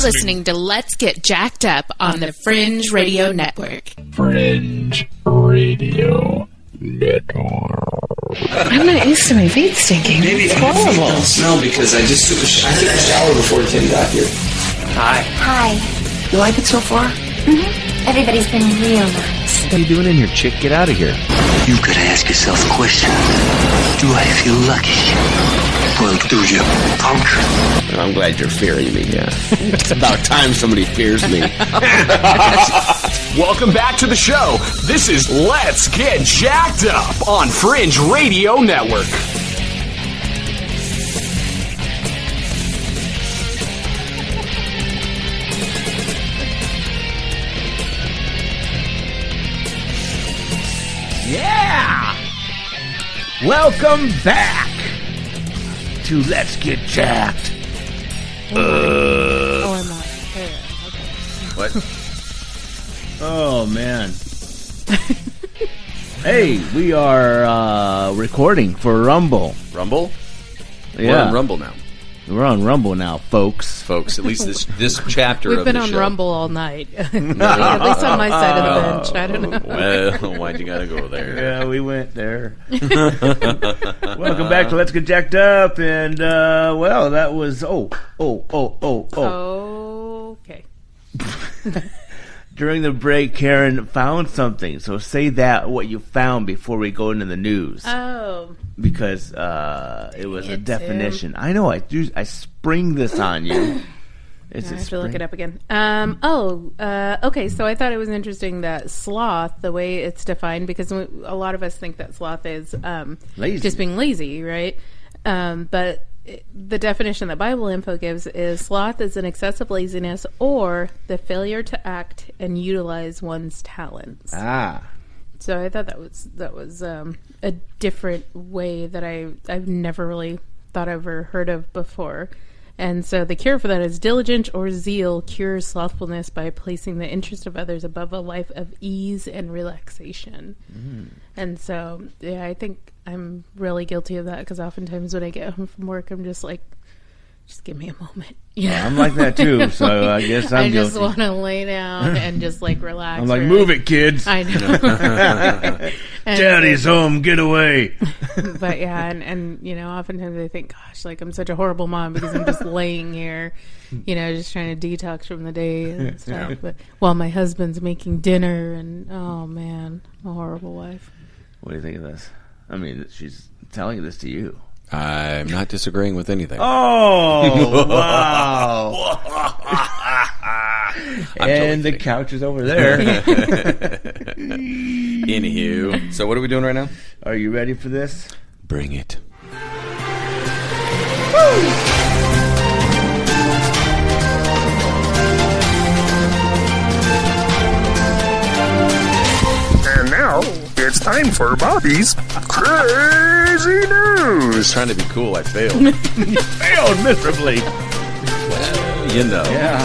listening to Let's Get Jacked Up on the Fringe Radio Network. Fringe Radio Network. I'm not used to my feet stinking. Maybe it's my feet horrible. don't smell because I just took a shower before Tim got here. Hi. Hi. You like it so far? Mm-hmm. Everybody's been real nice. What are you doing in here, chick? Get out of here. You've got to ask yourself a question. Do I feel lucky? Well, do you, punk? I'm glad you're fearing me, yeah. It's about time somebody fears me. Welcome back to the show. This is Let's Get Jacked Up on Fringe Radio Network. Yeah! Welcome back to Let's Get Jacked. Oh, I'm not there. Okay. What? Oh, man. Hey, we are recording for Rumble. Rumble? Yeah. We're on Rumble now. We're on Rumble now, folks. Folks, at least this chapter We've of the been on show. Rumble all night. At least on my side of the bench. I don't know. Well, why'd you gotta go there? Yeah, we went there. Welcome back to Let's Get Jacked Up. And, well, that was... Okay. During the break, Karen found something. So say that, what you found, before we go into the news. Oh. Because it was a definition. I know, I spring this on you. I have to look it up again. Okay, so I thought it was interesting that sloth, the way it's defined, because a lot of us think that sloth is just being lazy, right? But the definition that Bible Info gives is sloth is an excessive laziness or the failure to act and utilize one's talents. Ah. So I thought that was a different way that I've never really thought I've ever heard of before. And so the cure for that is diligence or zeal cures slothfulness by placing the interest of others above a life of ease and relaxation. Mm. And so, yeah, I think I'm really guilty of that because oftentimes when I get home from work, I'm just like, just give me a moment. Yeah, I'm like that too, so I guess I'm guilty. I just want to lay down and just like relax. I'm like, move it, kids. I know. Daddy's home, get away. But yeah, and you know, oftentimes I think, gosh, like I'm such a horrible mom because I'm just laying here, you know, just trying to detox from the day and stuff. Yeah. But while my husband's making dinner, and oh man, I'm a horrible wife. What do you think of this? I mean, she's telling this to you. I'm not disagreeing with anything. Oh, wow. And the couch is over there. Anywho. So what are we doing right now? Are you ready for this? Bring it. Woo! And now, it's time for Bobby's Crazy News. I was trying to be cool. I failed. You failed miserably. Well, you know. Yeah.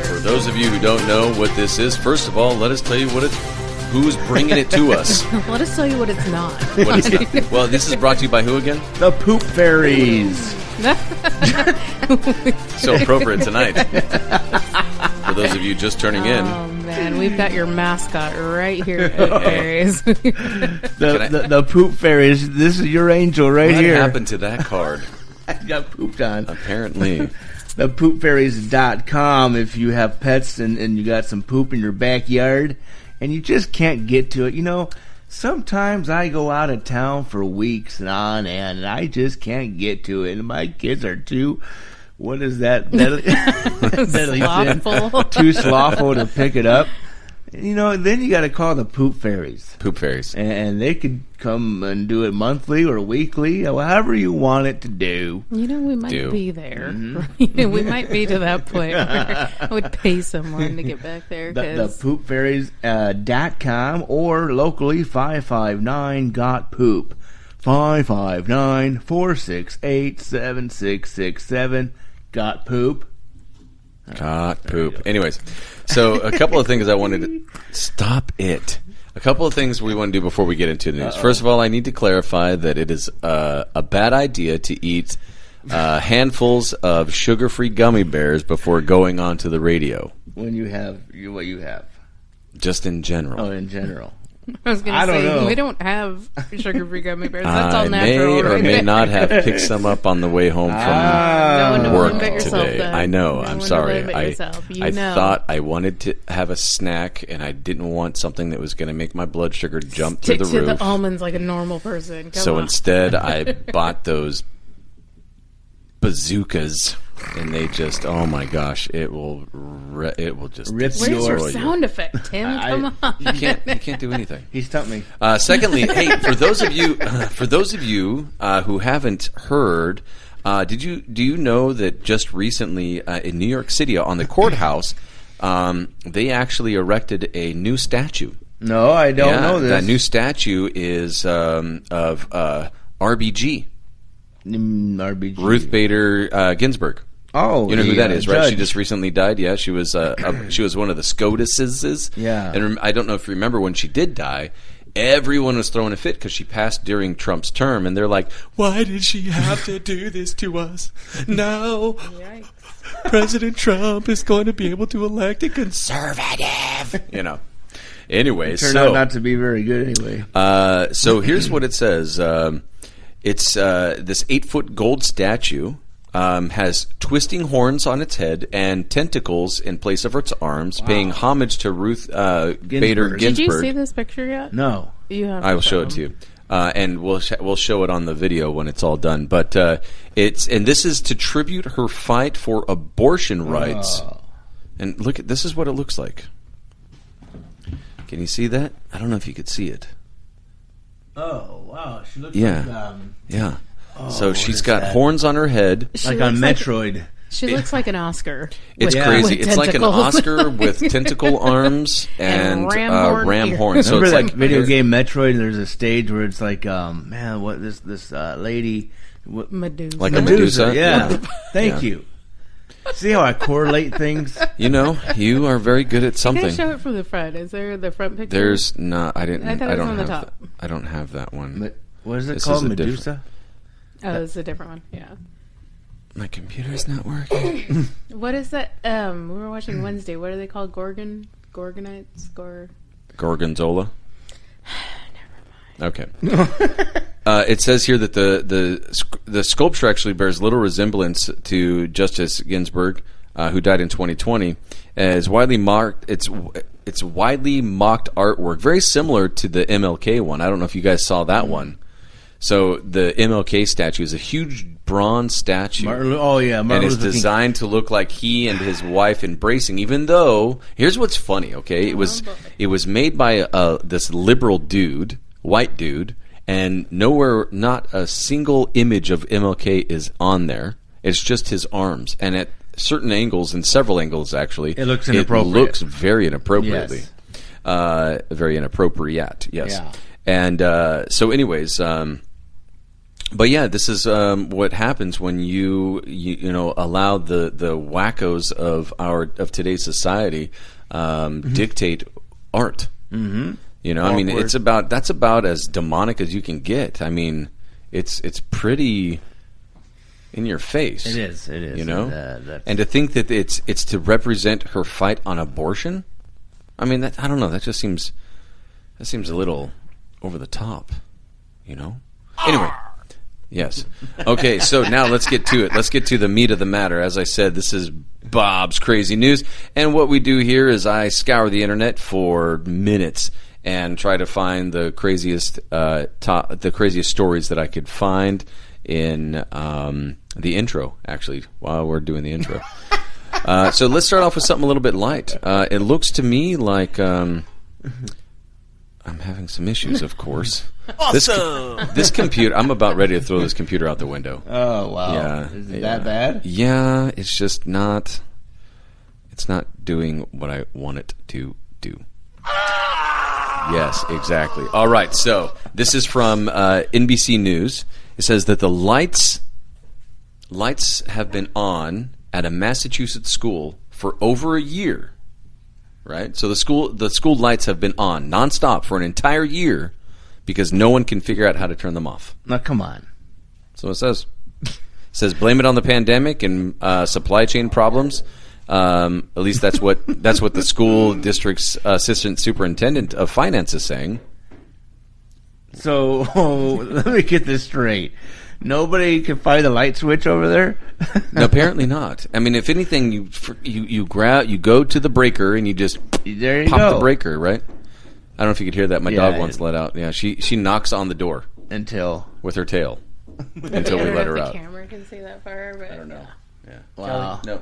For those of you who don't know what this is, first of all, let us tell you who's bringing it to us. Let us tell you what it's not. What it's not. Well, this is brought to you by who again? The Poop Fairies. So appropriate tonight. For those of you just turning in. Oh, man. We've got your mascot right here at Fairies. The Poop Fairies. This is your angel right here. What happened to that card? I got pooped on. Apparently. The poopfairies.com if you have pets and you got some poop in your backyard and you just can't get to it. You know, sometimes I go out of town for weeks and on end, and I just can't get to it. And my kids are too, what is that? Slothful. Too slothful to pick it up. You know, then you got to call the Poop Fairies. Poop Fairies. And they could come and do it monthly or weekly, or however you want it to do. You know, we might be there. Mm-hmm. We might be to that point where I would pay someone to get back there. The poopfairies.com or locally 559-GOT-POOP. 559-468-7667. Got poop. Got poop. Anyways, so a couple of things I wanted to... Stop it. A couple of things we want to do before we get into the news. First of all, I need to clarify that it is a bad idea to eat handfuls of sugar-free gummy bears before going onto the radio. When you have what you have. Just in general. Oh, in general. I was going to say, we don't have sugar-free gummy bears. That's all I natural. may or may not have picked some up on the way home from No one to work blame but yourself, today. then. I know. No I'm one to sorry. blame but yourself. I thought I wanted to have a snack, and I didn't want something that was going to make my blood sugar jump Stick through the to roof. the almonds like a normal person. Come So on. instead, I bought those bazookas, and they just, oh my gosh, it will just Rip Where's your destroy you. sound effect, Tim? Come on. You can't do anything. He stumped me. Secondly, hey, for those of you who haven't heard, do you know that just recently in New York City on the courthouse, they actually erected a new statue. No, I don't know this. That new statue is of RBG. RBG. Ruth Bader Ginsburg. Oh, you know who that is, right? judge. She just recently died. Yeah, she was she was one of the SCOTUS's. Yeah, and I don't know if you remember when she did die. Everyone was throwing a fit because she passed during Trump's term, and they're like, "Why did she have to do this to us? Now, President Trump is going to be able to elect a conservative." You know. Anyway, it turned out not to be very good anyway. So here's what it says. It's this 8-foot gold statue has twisting horns on its head and tentacles in place of its arms, paying homage to Ruth Bader Ginsburg. Did you see this picture yet? No. You have. I will show it to you, and we'll show it on the video when it's all done. But this is to tribute her fight for abortion rights. And look at this is what it looks like. Can you see that? I don't know if you could see it. Oh, wow. She looks Yeah. Yeah. Oh, So what she's is got that? horns on her head. Like on Metroid. She looks like an Oscar. It's with- crazy. with It's like an tentacles. Oscar with tentacle arms and ram horns. So Remember it's that like video game Metroid? And there's a stage where it's like, man, what this lady, Medusa. Like a Medusa? Yeah. Thank you. See how I correlate things? You know, you are very good at You something. gotta show it from the front. Is there the front picture? There's not. I didn't. I thought it was don't on the have. top. I don't have that one. What is it This called? is a Medusa? Oh, it's a different one. Yeah. My computer's not working. What is that? We were watching Wednesday. What are they called? Gorgonites? Gorgonzola. Okay. It says here that the sculpture actually bears little resemblance to Justice Ginsburg, who died in 2020. It's widely mocked. It's widely mocked artwork, very similar to the MLK one. I don't know if you guys saw that one. So the MLK statue is a huge bronze statue. Martin and it's Luther King. designed to look like he and his wife embracing. Even though, here's what's funny. Okay, it was made by this liberal dude, white dude, and nowhere, not a single image of MLK is on there. It's just his arms, and at certain angles, and several angles actually, it looks inappropriate. It looks very inappropriately, Yes. very inappropriate. Yes, Yeah. and so, anyways. But yeah, this is what happens when you allow the wackos of today's society dictate art. Mm-hmm. You know, I mean, that's about as demonic as you can get. I mean, it's pretty in your face. It is. You know, and to think that it's to represent her fight on abortion. I mean, I don't know. That seems a little over the top. You know. Anyway. Yes. Okay, so now let's get to it. Let's get to the meat of the matter. As I said, this is Bob's Crazy News. And what we do here is I scour the internet for minutes and try to find the craziest stories that I could find in the intro, actually, while we're doing the intro. So let's start off with something a little bit light. It looks to me like... I'm having some issues, of course. Awesome! This computer, I'm about ready to throw this computer out the window. Oh, wow. Yeah. Is it that bad? Yeah, it's just not, it's not doing what I want it to do. Yes, exactly. All right, so this is from NBC News. It says that the lights have been on at a Massachusetts school for over a year. Right, so the school lights have been on nonstop for an entire year because no one can figure out how to turn them off. Now, come on. So it says. Says blame it on the pandemic and supply chain problems. At least that's what the school district's assistant superintendent of finance is saying. So let me get this straight. Nobody can find the light switch over there? No, apparently not. I mean, if anything, you go to the breaker and you just pop the breaker, right? I don't know if you could hear that. My dog once let out. Yeah, she knocks on the door with her tail until we let her out. The camera can see that far, but I don't know. Yeah. Wow. No.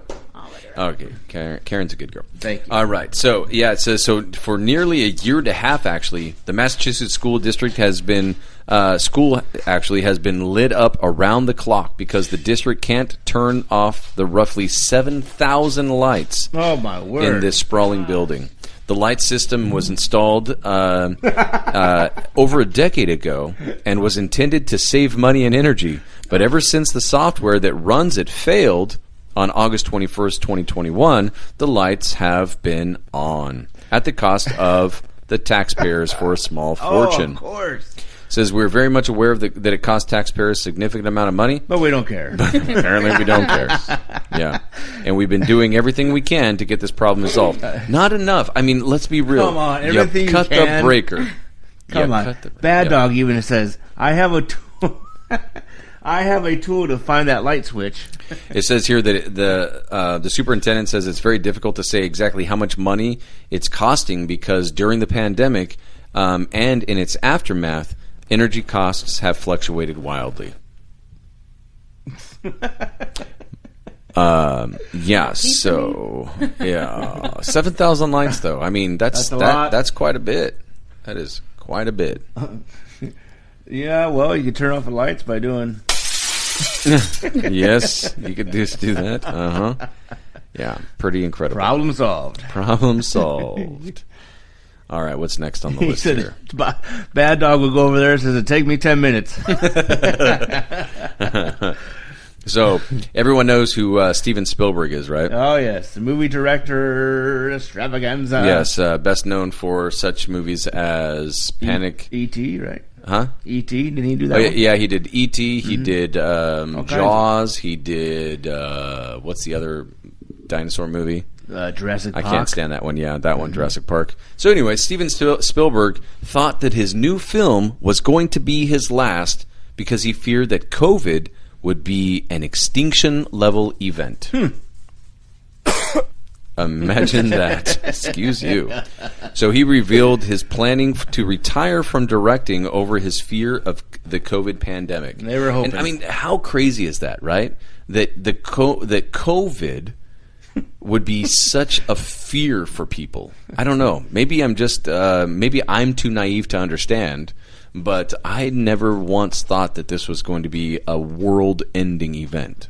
Okay. Karen's a good girl. Thank you. All right. So it says for nearly a year and a half, actually, the Massachusetts school district has been lit up around the clock because the district can't turn off the roughly 7,000 lights. Oh my word! In this sprawling building. The light system was installed over a decade ago and was intended to save money and energy. But ever since the software that runs it failed on August 21st, 2021, the lights have been on at the cost of the taxpayers for a small fortune. Oh, of course. Says we're very much aware of that it costs taxpayers a significant amount of money. But we don't care. Apparently we don't care. Yeah. And we've been doing everything we can to get this problem resolved. Not enough. I mean, let's be real. Come on, everything you cut you can. the breaker. Come on. Bad Dog even says, I have a tool. I have a tool to find that light switch. It says here that the superintendent says it's very difficult to say exactly how much money it's costing because during the pandemic and in its aftermath, energy costs have fluctuated wildly. Yeah, so 7,000 lights though. I mean, that's quite a bit. That is quite a bit. Yeah, well, you can turn off the lights by doing. Yes, you could just do that. Yeah, pretty incredible. Problem solved. Problem solved. All right, what's next on the list here? Bad Dog will go over there and says, "It take me 10 minutes." So everyone knows who Steven Spielberg is, right? Oh yes, the movie director extravaganza. Yes, best known for such movies as Panic. E.T. Right? Huh? E.T. Didn't he do that? Yeah, he did E.T. He did Jaws. He did what's the other dinosaur movie? Jurassic Park. I can't stand that one. Yeah, that one, Jurassic Park. So anyway, Steven Spielberg thought that his new film was going to be his last because he feared that COVID would be an extinction-level event. Imagine that. Excuse you. So he revealed his planning to retire from directing over his fear of the COVID pandemic. They were hoping. And, I mean, how crazy is that, right? That COVID would be such a fear for people. I don't know. Maybe I'm just maybe I'm too naive to understand. But I never once thought that this was going to be a world-ending event.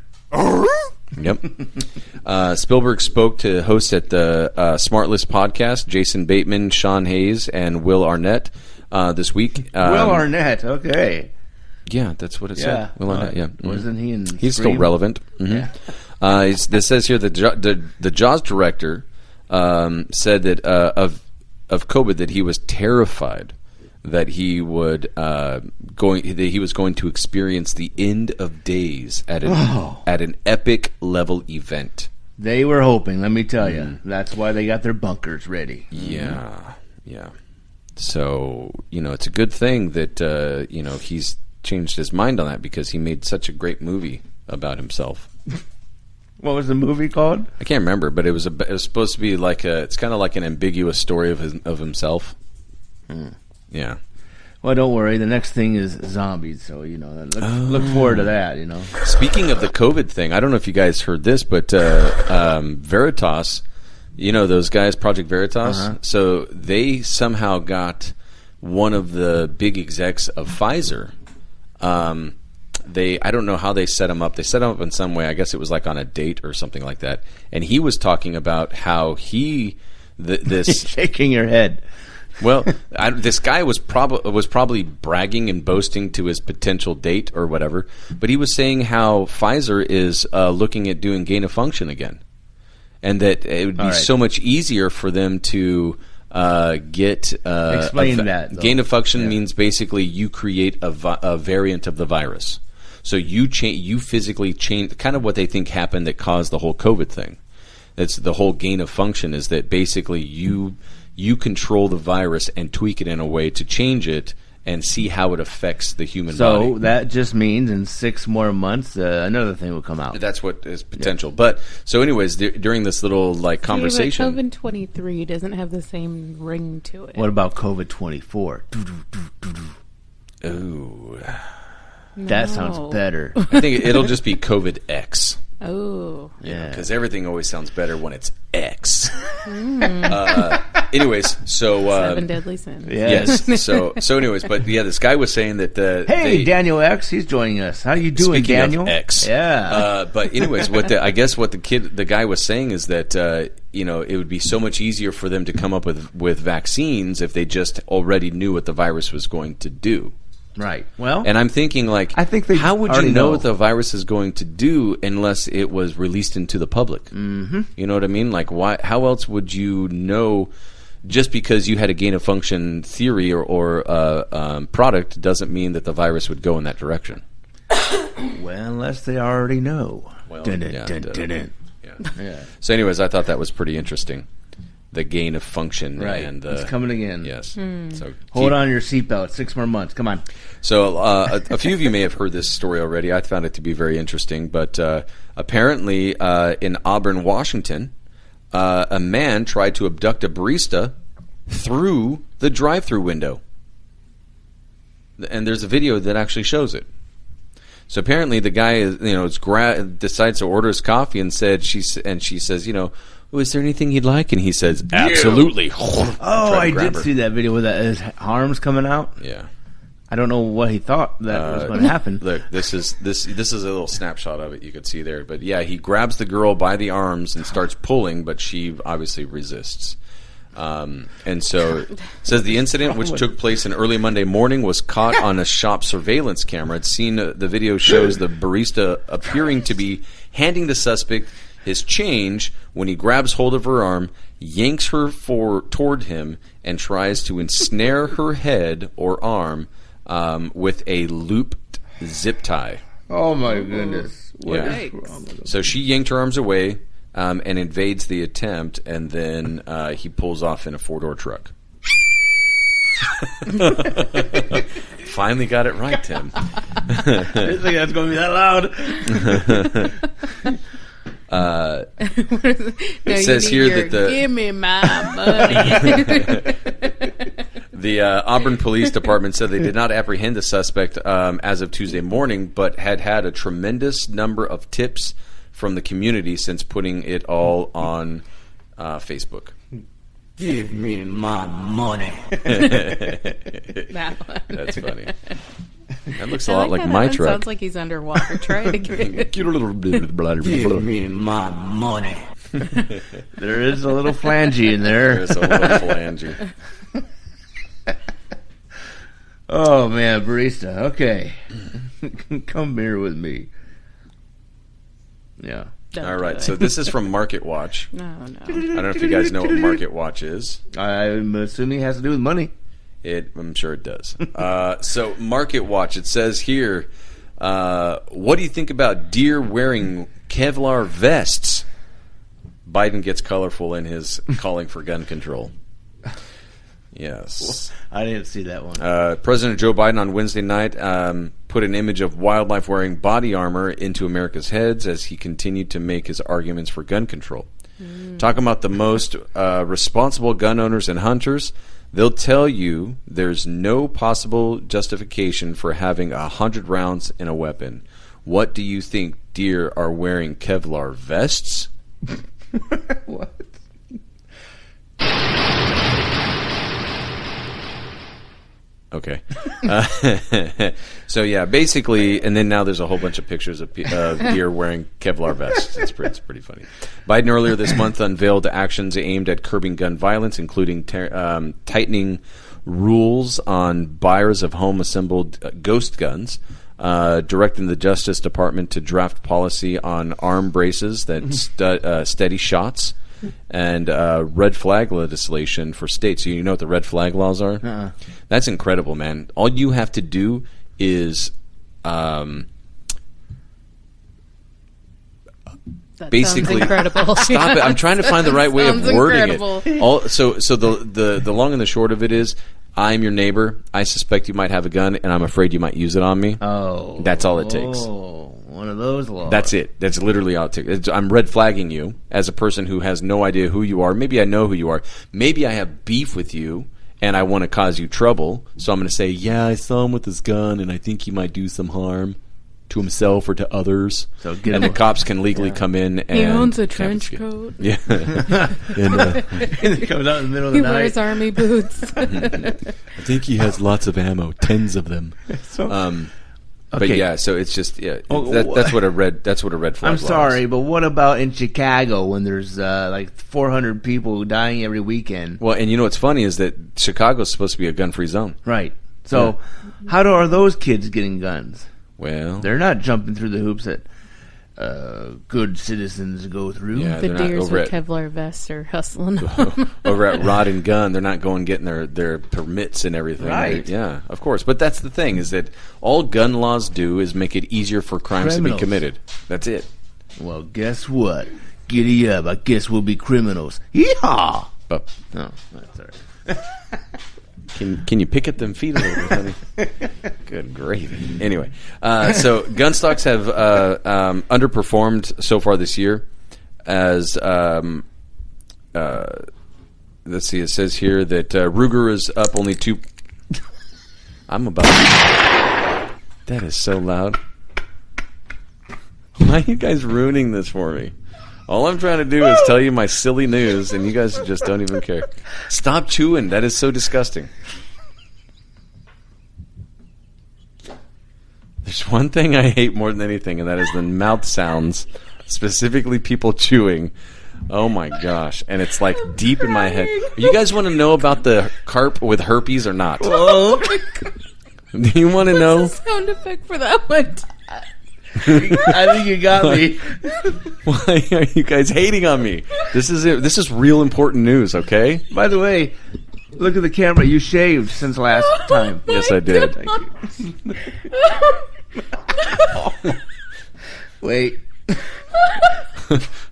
Yep. Spielberg spoke to hosts at the Smart List podcast, Jason Bateman, Sean Hayes, and Will Arnett this week. Will Arnett, okay. Yeah, that's what it said. Will Arnett, yeah. Wasn't he in He's Scream? still relevant. Mm-hmm. Yeah. This says here the Jaws director said that of COVID that he was terrified that he was going to experience the end of days at an epic level event. They were hoping, let me tell you. That's why they got their bunkers ready. Yeah. So, it's a good thing that he's changed his mind on that because he made such a great movie about himself. What was the movie called? I can't remember, but it was supposed to be it's kind of like an ambiguous story of himself. Yeah. Well, don't worry. The next thing is zombies, so look forward to that. Speaking of the COVID thing, I don't know if you guys heard this, but Veritas, those guys, Project Veritas. So they somehow got one of the big execs of Pfizer. I don't know how they set him up. They set him up in some way. I guess it was like on a date or something like that. And he was talking about how this shaking your head. Well, this guy was probably bragging and boasting to his potential date or whatever, but he was saying how Pfizer is looking at doing gain of function again, and that it would be so much easier for them to get. Explain that. Gain of function means basically you create a variant of the virus. So you physically change, kind of what they think happened that caused the whole COVID thing. That's the whole gain of function, is that basically you control the virus and tweak it in a way to change it and see how it affects the human body. So that just means in 6 more months, another thing will come out. That's what is potential. Yeah. But so, anyways, during this little conversation, COVID 23 doesn't have the same ring to it. What about COVID 24? Ooh, that sounds better. I think it'll just be COVID X. Oh, yeah, because everything always sounds better when it's X. Anyways, so 7 deadly sins. Yes. So anyways, but yeah, this guy was saying that Daniel X, he's joining us. How you doing, speaking Daniel? Of X, yeah. But anyways, I guess what the guy was saying is that it would be so much easier for them to come up with vaccines if they just already knew what the virus was going to do. Right. Well, and I'm thinking, like, I think how would you know what the virus is going to do unless it was released into the public? Mm-hmm. You know what I mean? Like, why? How else would you know? Just because you had a gain of function theory or product doesn't mean that the virus would go in that direction. Well, unless they already know. Well, yeah. So, anyways, I thought that was pretty interesting. The gain of function, right? And it's coming again. Yes. So hold on your seatbelt. 6 more months. Come on. So a few of you may have heard this story already. I found it to be very interesting. But apparently, in Auburn, Washington, a man tried to abduct a barista through the drive-through window, and there's a video that actually shows it. So apparently, the guy decides to order his coffee and she says, is there anything you'd like? And he says, absolutely. Oh, I did see that video with his arms coming out. Yeah. I don't know what he thought that was going to happen. Look, this is a little snapshot of it you could see there. But yeah, he grabs the girl by the arms and starts pulling, but she obviously resists. And so it says the incident, which took place in early Monday morning, was caught on a shop surveillance camera. It's seen the video shows the barista appearing to be handing the suspect his change when he grabs hold of her arm, yanks her toward him, and tries to ensnare her head or arm with a looped zip tie. Oh my goodness! So she yanked her arms away and invades the attempt, and then he pulls off in a 4-door truck. Finally got it right, Tim. I didn't think that's going to be that loud. It says here that give me my money. The Auburn Police Department said they did not apprehend the suspect as of Tuesday morning, but had a tremendous number of tips from the community since putting it all on Facebook. Give me my money. That's funny. That looks a lot like my truck. Sounds like he's underwater trying to get it. Give me my money. There is a little flangey in there. There's a little flangey. Oh man, barista. Okay, come here with me. Yeah. All right. So this is from Market Watch. No. I don't know if you guys know what Market Watch is. I'm assuming it has to do with money. I'm sure it does. So Market Watch, it says here, what do you think about deer wearing Kevlar vests? Biden gets colorful in his calling for gun control. Yes. I didn't see that one. President Joe Biden on Wednesday night put an image of wildlife wearing body armor into America's heads as he continued to make his arguments for gun control. Talking about the most responsible gun owners and hunters, they'll tell you there's no possible justification for having 100 rounds in a weapon. What do you think deer are wearing Kevlar vests? What? Okay. So yeah, basically, and then now there's a whole bunch of pictures of deer wearing Kevlar vests. It's pretty funny. Biden earlier this month unveiled actions aimed at curbing gun violence, including tightening rules on buyers of home-assembled ghost guns, directing the Justice Department to draft policy on arm braces that steady shots, and red flag legislation for states. You know what the red flag laws are? That's incredible, man. All you have to do is That basically sounds incredible. Stop it. I'm trying to find the right way of Sounds wording incredible. it. So the long and the short of it is, I'm your neighbor. I suspect you might have a gun, and I'm afraid you might use it on me. Oh. That's all it takes. Oh, one of those laws. That's it. That's literally all it takes. I'm red flagging you as a person who has no idea who you are. Maybe I know who you are. Maybe I have beef with you, and I want to cause you trouble. So I'm going to say, yeah, I saw him with his gun, and I think he might do some harm to himself or to others. So and the cops can legally come in and... He owns a trench coat. Yeah. And he comes out in the middle of the He night. wears army boots. I think he has lots of ammo, tens of them. But Okay. yeah, so it's just Oh, that's what a red flag. I'm law sorry, is. but what about in Chicago when there's like 400 people dying every weekend? Well, and you know what's funny is that Chicago's supposed to be a gun-free zone. Right. So, are those kids getting guns? Well, They're not jumping through the hoops that good citizens go through. Yeah, The they're not deers over with at- Kevlar vests are hustling. over at Rod and Gun, they're not going getting their permits and everything. Right. Yeah, of course. But that's the thing, is that all gun laws do is make it easier for crimes to be Criminals. committed. That's it. Well, guess what? Giddy up. I guess we'll be criminals. Yeehaw! But No, that's all right. can you pick at them feet a little bit, honey? Good gravy. Anyway, so gun stocks have underperformed so far this year. As let's see, it says here that Ruger is up only 2. I'm about. That is so loud. Why are you guys ruining this for me? All I'm trying to do is tell you my silly news, and you guys just don't even care. Stop chewing. That is so disgusting. There's one thing I hate more than anything, and that is the mouth sounds, specifically people chewing. Oh my gosh. And it's like deep in my head. You guys want to know about the carp with herpes or not? Oh, Do you want to know? Sound effect for that one. I think you got me. Why are you guys hating on me? This is real important news, okay? By the way, look at the camera. You shaved since last time. Yes, I did. Thank you. Wait.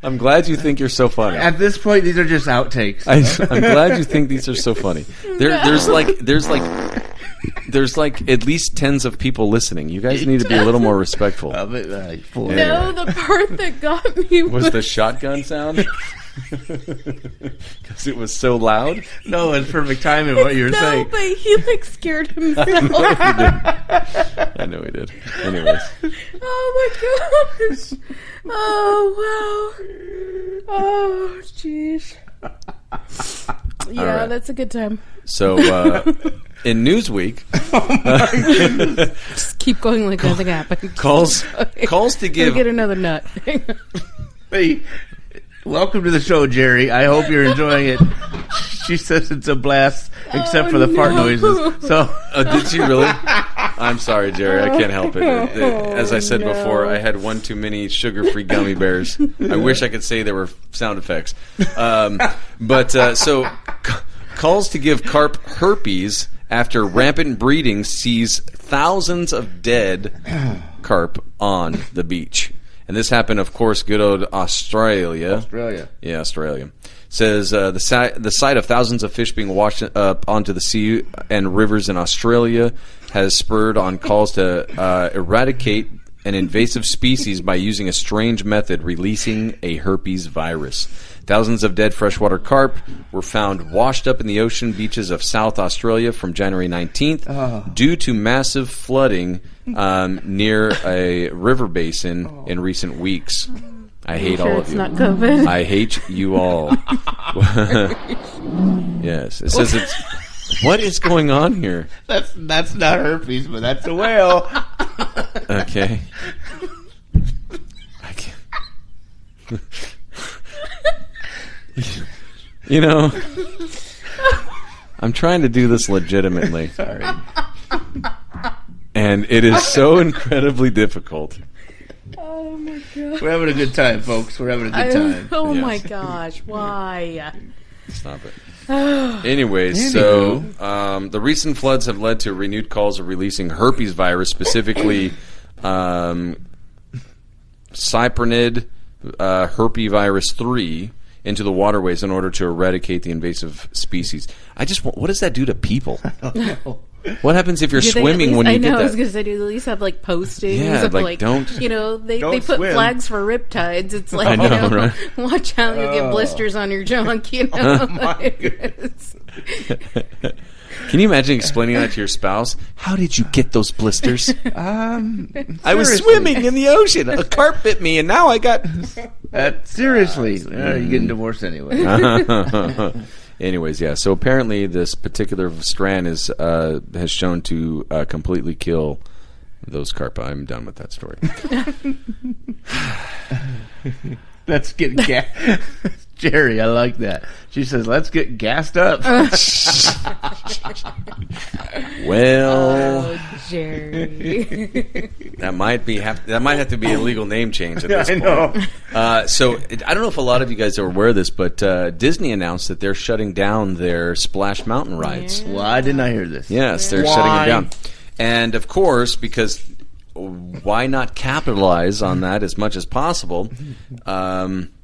I'm glad you think you're so funny. At this point, these are just outtakes. I'm glad you think these are so funny. There's like at least tens of people listeing. You guys need to be a little more respectful. Of it, full No, the part that got me Was the shotgun sound? Because it was so loud. No, it's perfect timing what you were saying. No, but he like scared himself. I know he did. Anyways, Oh my gosh. Oh wow. Oh jeez. Yeah, right. that's a good time. so in Newsweek, Just keep going like nothing happened. calls to Go give get another nut. Hey, welcome to the show, Jerry. I hope you're enjoying it. She says it's a blast, except for the fart noises. So, did she really? I'm sorry, Jerry. I can't help it. As I said before, I had one too many sugar-free gummy bears. I wish I could say there were sound effects. So, calls to give carp herpes after rampant breeding sees thousands of dead carp on the beach. And this happened, of course, good old Australia. Yeah, Australia. Says the sight of thousands of fish being washed up onto the sea and rivers in Australia has spurred on calls to eradicate an invasive species by using a strange method, releasing a herpes virus. Thousands of dead freshwater carp were found washed up in the ocean beaches of South Australia from January 19th due to massive flooding near a river basin in recent weeks. I hate all of It's you. not COVID. I hate you all. Yes, it says it's. What is going on here? that's not herpes, but that's a whale. Okay. I can't. You know, I'm trying to do this legitimately. Sorry. And it is so incredibly difficult. Oh my god. We're having a good time, folks. We're having a good time. Oh Yes. my gosh. Why? Stop it. Anyways, so the recent floods have led to renewed calls of releasing herpes virus, specifically cyprinid herpesvirus 3 into the waterways in order to eradicate the invasive species. What does that do to people? What happens if you're swimming when you get that? I was going to say, do they at least have like postings of like don't, they put swim. Flags for riptides. It's like, right? Watch out, you'll get blisters on your junk, Oh my goodness. Can you imagine explaining that to your spouse? How did you get those blisters? I was swimming in the ocean. A carp bit me, and now I got... Seriously. You're getting divorced anyway. Anyways, yeah. So apparently this particular strand has shown to completely kill those carp. I'm done with that story. Let's get Jerry, I like that. She says, let's get gassed up. Well, Jerry. that might have to be a legal name change at this point. I know. So I don't know if a lot of you guys are aware of this, but Disney announced that they're shutting down their Splash Mountain rides. Well, I did not hear this. Yes, they're shutting it down. And of course, because why not capitalize on that as much as possible?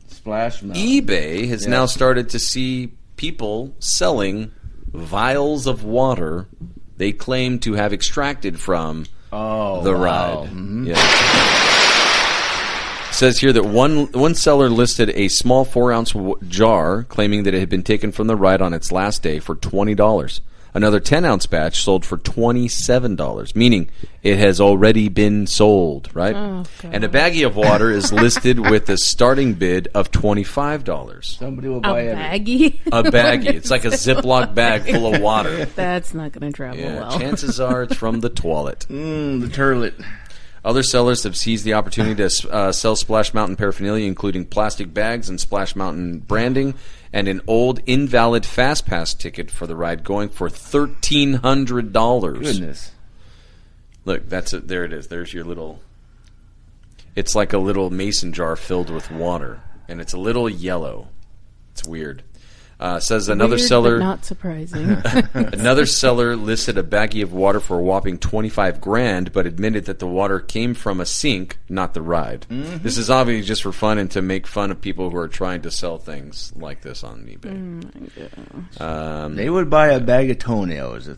Splash Mountain. eBay has now started to see people selling vials of water they claim to have extracted from the ride. Mm-hmm. Yeah. It says here that one seller listed a small 4-ounce jar claiming that it had been taken from the ride on its last day for $20. Another 10-ounce batch sold for $27, meaning it has already been sold, right? Oh, and a baggie of water is listed with a starting bid of $25. Somebody will buy a baggie? A baggie. It's like a Ziploc bag full of water. That's not going to travel well. Chances are it's from the toilet. The turlet. Other sellers have seized the opportunity to sell Splash Mountain paraphernalia, including plastic bags and Splash Mountain branding, and an old invalid Fast Pass ticket for the ride going for $1,300. Goodness. Look, there it is. There's your little... It's like a little mason jar filled with water, and it's a little yellow. It's weird. Says another Weird, seller... but not surprising. Another seller listed a baggie of water for a whopping $25,000, but admitted that the water came from a sink, not the ride. Mm-hmm. This is obviously just for fun and to make fun of people who are trying to sell things like this on eBay. They would buy a bag of toenails,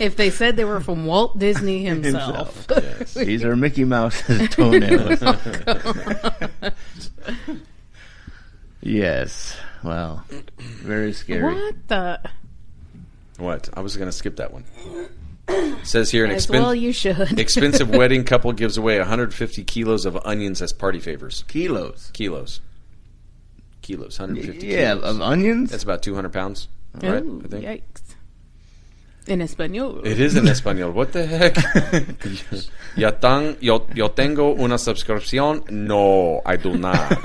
if they said they were from Walt Disney himself. Yes. These are Mickey Mouse's toenails. Yes. Well, very scary. What the? What? I was going to skip that one. It says here well, you should. Expensive wedding couple gives away 150 kilos of onions as party favors. Kilos. 150 kilos. Yeah, of onions? That's about 200 pounds. Right? Ooh, I think. Yikes. In Espanol. It is in Espanol. What the heck? Yo tengo una suscripción. No, I do not.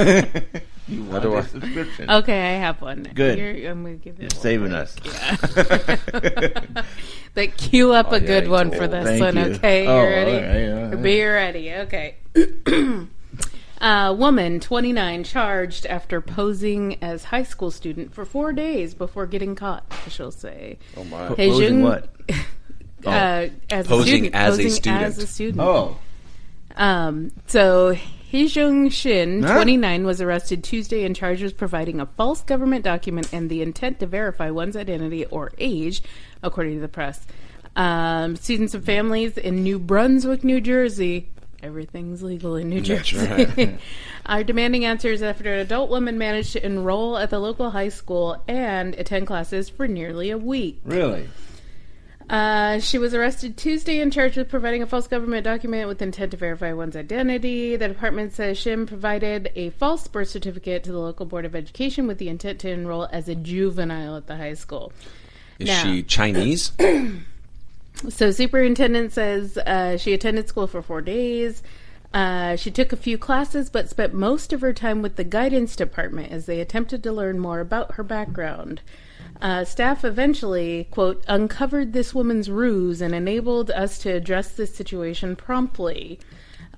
You want a subscription. Okay, I have one. Good. I'm going to give You're saving us. Yeah. But cue up a good one for this one, okay? You ready? All right. Be ready. Okay. Woman, 29, charged after posing as high school student for 4 days before getting caught, officials say. Oh, my. Posing what? Posing as a student. Oh. So... Hee-Jung Shin, 29, was arrested Tuesday and charged with providing a false government document and the intent to verify one's identity or age, according to the press. Students and families in New Brunswick, New Jersey, everything's legal in New Jersey, right. are demanding answers after an adult woman managed to enroll at the local high school and attend classes for nearly a week. Really? She was arrested Tuesday and charged with providing a false government document with intent to verify one's identity. The department says Shim provided a false birth certificate to the local board of education with the intent to enroll as a juvenile at the high school. Is she Chinese? So superintendent says she attended school for 4 days. She took a few classes but spent most of her time with the guidance department as they attempted to learn more about her background. Staff eventually, quote, uncovered this woman's ruse and enabled us to address this situation promptly.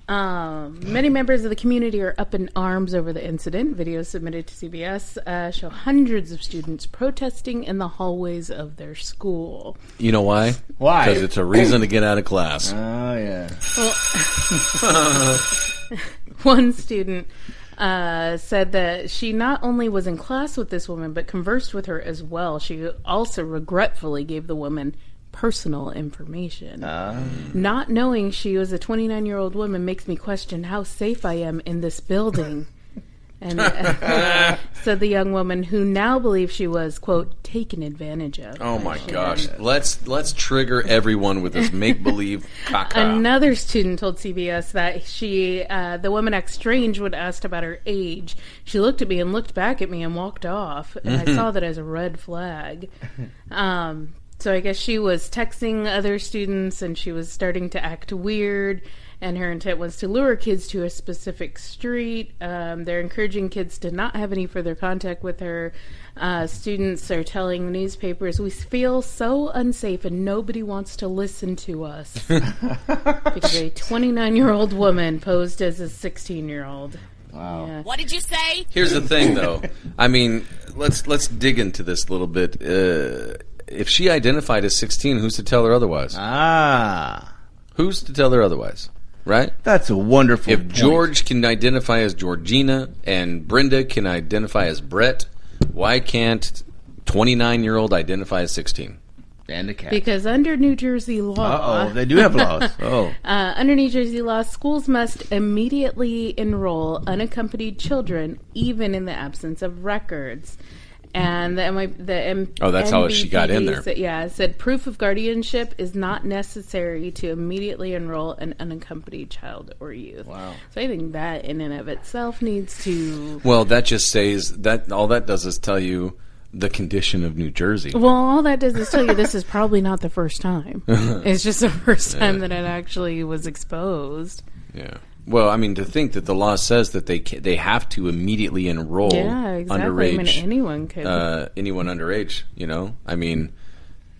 Many members of the community are up in arms over the incident. Videos submitted to CBS show hundreds of students protesting in the hallways of their school. You know why? Why? Because it's a reason to get out of class. Oh, yeah. One student said that she not only was in class with this woman, but conversed with her as well. She also regretfully gave the woman personal information. Not knowing she was a 29-year-old woman makes me question how safe I am in this building. And said the young woman, who now believes she was, quote, taken advantage of. Oh my gosh. Let's trigger everyone with this make-believe caca. Another student told CBS that the woman acted strange when asked about her age. She looked at me and looked back at me and walked off, and I saw that as a red flag. So I guess she was texting other students, and she was starting to act weird. And her intent was to lure kids to a specific street. They're encouraging kids to not have any further contact with her. Students are telling the newspapers, we feel so unsafe and nobody wants to listen to us. Because a 29-year-old woman posed as a 16-year-old. Wow. Yeah. What did you say? Here's the thing, though. I mean, let's dig into this a little bit. If she identified as 16, who's to tell her otherwise? Who's to tell her otherwise? Right? That's a wonderful If point. George can identify as Georgina and Brenda can identify as Brett, why can't 29-year-old identify as 16? And a cat. Because under New Jersey law... they do have laws. Under New Jersey law, schools must immediately enroll unaccompanied children, even in the absence of records. And that's how she got in there. Said proof of guardianship is not necessary to immediately enroll an unaccompanied child or youth. Wow. So I think that in and of itself needs to... Well, that just says that all that does is tell you the condition of New Jersey. Well, all that does is tell you this is probably not the first time. It's just the first time that it actually was exposed. Yeah. Well, I mean, to think that the law says that they have to immediately enroll underage. I mean, anyone could. Anyone underage, you know? I mean,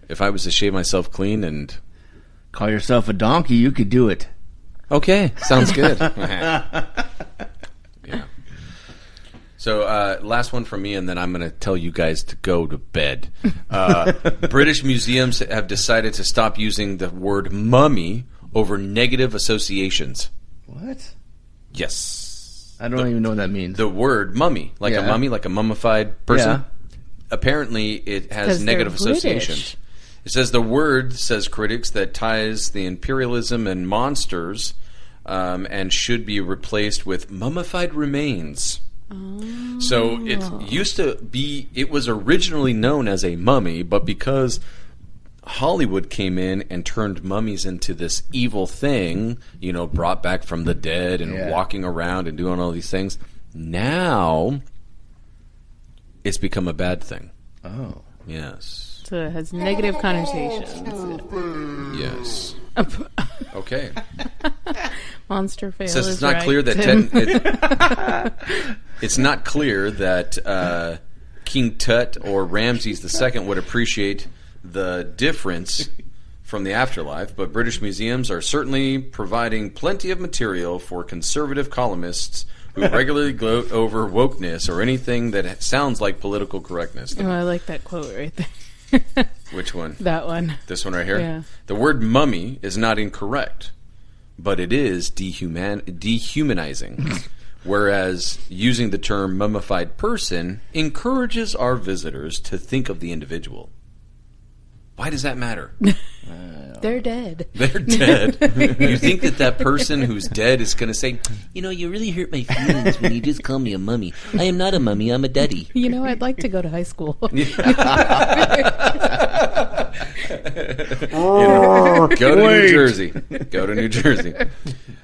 if I was to shave myself clean and... Call yourself a donkey, you could do it. Okay, sounds good. Yeah. So, last one from me, and then I'm going to tell you guys to go to bed. British museums have decided to stop using the word mummy over negative associations. What? Yes. I don't even know what that means. The word mummy, like a mummy, like a mummified person. Yeah. Apparently, it has negative associations. It says the word, says critics, that ties the imperialism and monsters and should be replaced with mummified remains. Oh. So it was originally known as a mummy, but because Hollywood came in and turned mummies into this evil thing, you know, brought back from the dead and walking around and doing all these things. Now, it's become a bad thing. Oh. Yes. So it has negative connotations. Yes. Okay. Monster fail. Says it's not clear that it's not clear that King Tut or Ramses II would appreciate the difference from the afterlife, but British museums are certainly providing plenty of material for conservative columnists who regularly gloat over wokeness or anything that sounds like political correctness. Oh, I like that quote right there. Which one? That one. This one right here? Yeah. The word mummy is not incorrect, but it is dehumanizing. Whereas using the term mummified person encourages our visitors to think of the individual. Why does that matter? They're dead. They're dead. You think that person who's dead is going to say, you know, you really hurt my feelings when you just call me a mummy. I am not a mummy, I'm a daddy. You know, I'd like to go to high school. Go to New Jersey. Go to New Jersey.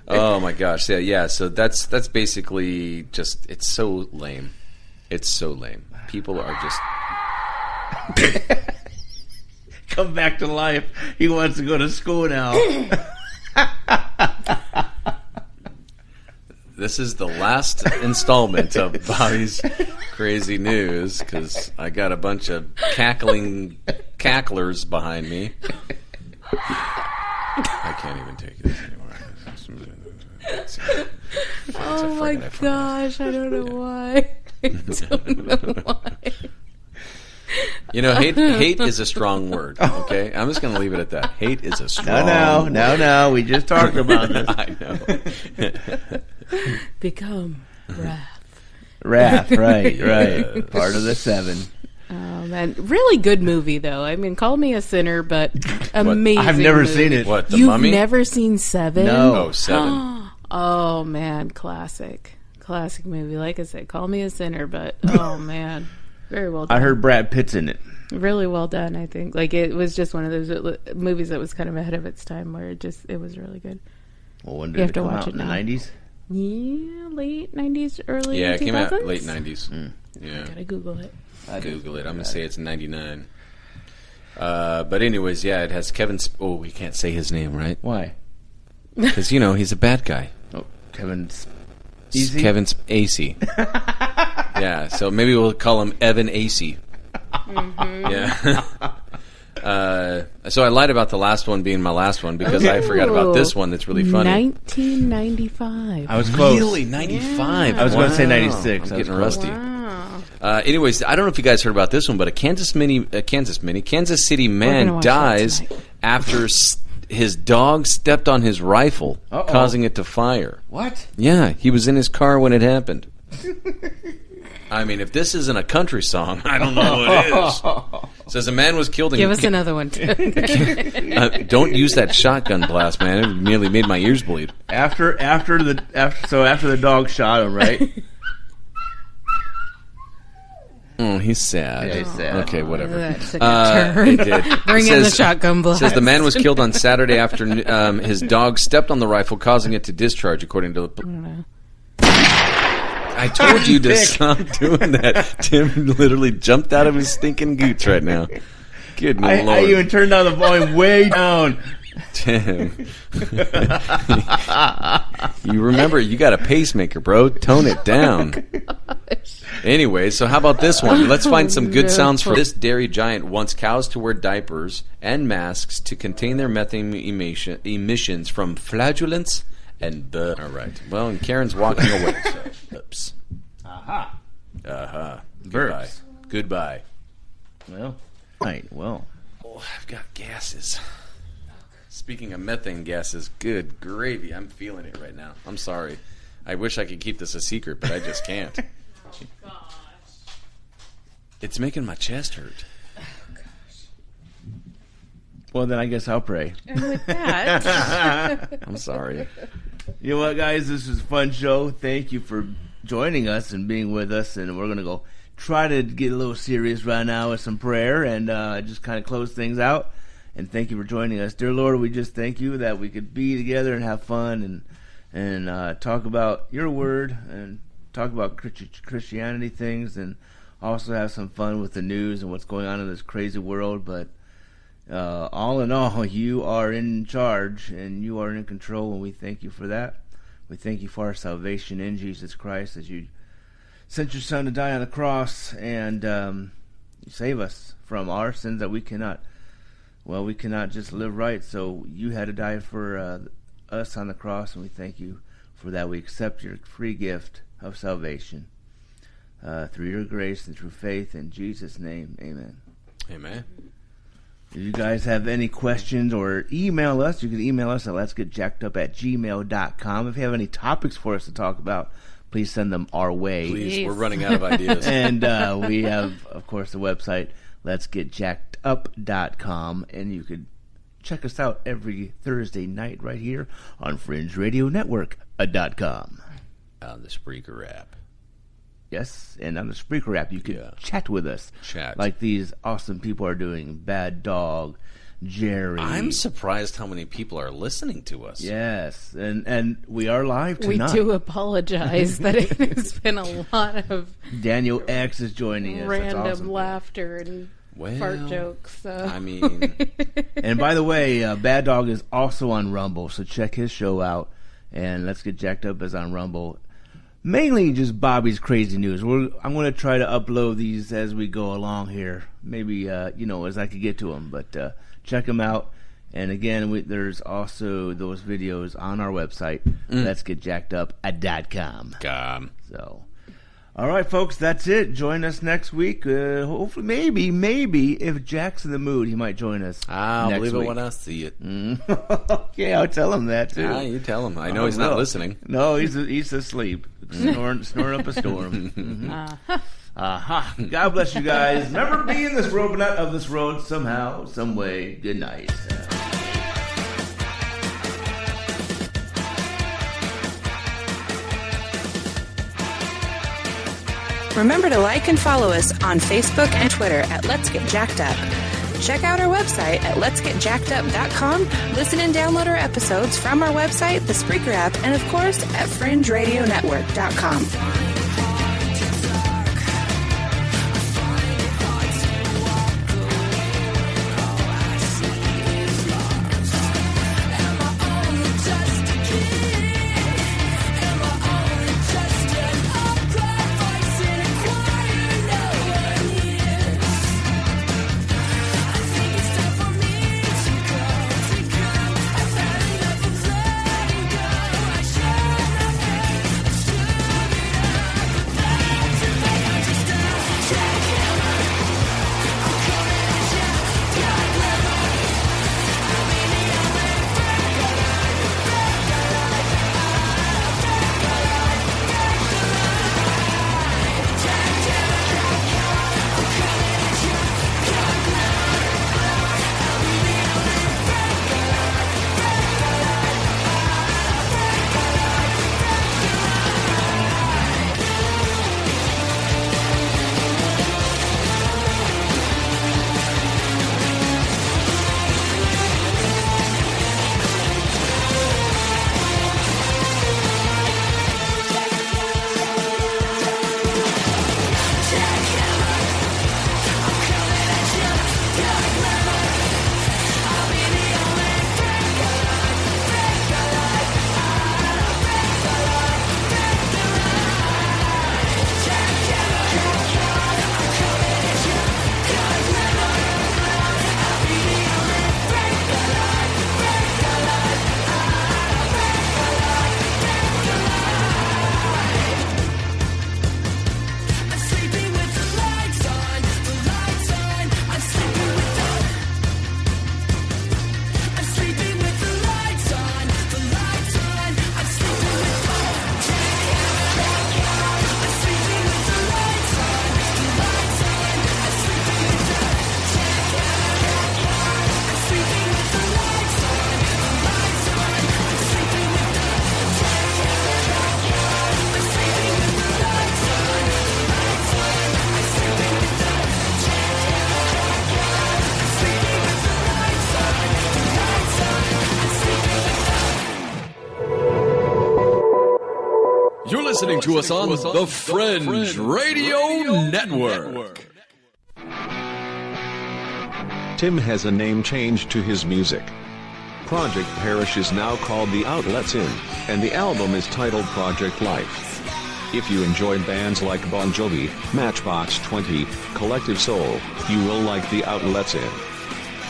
Oh my gosh. Yeah, so that's basically just, it's so lame. It's so lame. People are just... Come back to life. He wants to go to school now. This is the last installment of Bobby's Crazy News because I got a bunch of cacklers behind me. I can't even take this anymore. Oh my gosh, I don't know why. I don't know why. You know, hate is a strong word. Okay, I'm just going to leave it at that. Hate is a strong. No. We just talked about this. I know. Become wrath. Wrath, right. Part of the 7. Oh man, really good movie though. I mean, call me a sinner, but amazing. I've never movie. seen it. What, The You've Mummy? never seen 7? No. Oh, 7. Oh man, classic movie. Like I said, call me a sinner, but oh man, very well done. I heard Brad Pitt's in it. Really well done. I think like it was just one of those movies that was kind of ahead of its time, where it was really good. Well, when did You have it to come watch out? it In the now. 90s? Yeah, late 90s, early 2000s. Yeah, it came out late 90s. Yeah. Gotta Google it. Google it. I'm going to say it's 99. But anyways, yeah, it has Kevin... Oh, we can't say his name, right? Why? Because, you know, he's a bad guy. Oh, Kevin Spacey? Kevin Spacey. Yeah, so maybe we'll call him Evan Acey. Mm-hmm. Yeah. So I lied about the last one being my last one because I forgot about this one that's really funny. 1995. I was close. Really? 95? I was going to say 96. I'm I was getting close. rusty. Wow. Anyways, I don't know if you guys heard about this one, but a Kansas City gonna man watch that dies tonight. after his dog stepped on his rifle, causing it to fire. What? Yeah, he was in his car when it happened. I mean, if this isn't a country song, I don't know what it is. It says a man was killed in... Give us another one. Don't use that shotgun blast, man. It nearly made my ears bleed. After the dog shot him, right? Oh, he's sad. Yeah, he's sad. Okay, whatever. That took a turn. It did. Bring in the shotgun blast. Says the man was killed on Saturday after his dog stepped on the rifle, causing it to discharge, according to the... I told you to stop doing that. Tim literally jumped out of his stinking gooch right now. Good Lord. I even turned down the volume way down. Tim. You remember, you got a pacemaker, bro. Tone it down. Anyway, so how about this one? Let's find some good sounds for this dairy giant wants cows to wear diapers and masks to contain their methane emissions from flatulence and the... All right. Well, and Karen's walking away, so... Oops. Aha. Goodbye. Burps. Goodbye. Well, right, well. Oh, I've got gases. Speaking of methane gases, good gravy. I'm feeling it right now. I'm sorry. I wish I could keep this a secret, but I just can't. Gosh. It's making my chest hurt. Oh, gosh. Well, then I guess I'll pray. And with that... I'm sorry. You know what, guys? This was a fun show. Thank you for joining us and being with us. And we're going to go try to get a little serious right now with some prayer and just kind of close things out. And thank you for joining us. Dear Lord, we just thank you that we could be together and have fun and talk about your word and talk about Christianity things and also have some fun with the news and what's going on in this crazy world. But all in all, you are in charge and you are in control, and we thank you for that. We thank you for our salvation in Jesus Christ as you sent your Son to die on the cross and you save us from our sins that we cannot just live right. So you had to die for us on the cross, and we thank you for that. We accept your free gift of salvation through your grace and through faith. In Jesus' name, amen. Amen. If you guys have any questions or email us, you can email us at letsgetjackedup@gmail.com. If you have any topics for us to talk about, please send them our way. Please, we're running out of ideas. And we have, of course, the website, letsgetjackedup.com. And you could check us out every Thursday night right here on FringeRadioNetwork.com. On the Spreaker app. Yes, and on the Spreaker app, you can chat with us. Chat. Like these awesome people are doing. Bad Dog, Jerry. I'm surprised how many people are listening to us. Yes, and we are live tonight. We do apologize that it has been a lot of Daniel X is joining us. random That's awesome. laughter and fart jokes. So. I mean... And by the way, Bad Dog is also on Rumble, so check his show out. And Let's Get Jacked Up is on Rumble. Mainly just Bobby's Crazy News. I'm going to try to upload these as we go along here. Maybe, as I could get to them. But check them out. And again, there's also those videos on our website, letsgetjackedup.com. So, All right, folks, that's it. Join us next week. Hopefully, maybe, if Jack's in the mood, he might join us. I'll next believe week. it when I see it. Okay, I'll tell him that, too. You tell him. I know he's not listening. No, he's asleep. Snoring up a storm. Aha. God bless you guys. Remember, be in this road, but not of this road somehow, some way. Good night. Remember to like and follow us on Facebook and Twitter at Let's Get Jacked Up. Check out our website at letsgetjackedup.com. Listen and download our episodes from our website, the Spreaker app, and of course at fringeradionetwork.com. Listening to us on the Fringe Radio Network. Tim has a name change to his music. Project Parish is now called The Outlets In, and the album is titled Project Life. If you enjoyed bands like Bon Jovi, Matchbox 20, Collective Soul, you will like The Outlets In.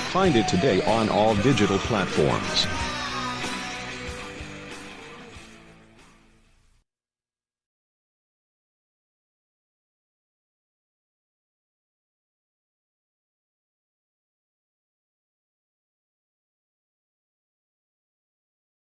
Find it today on all digital platforms.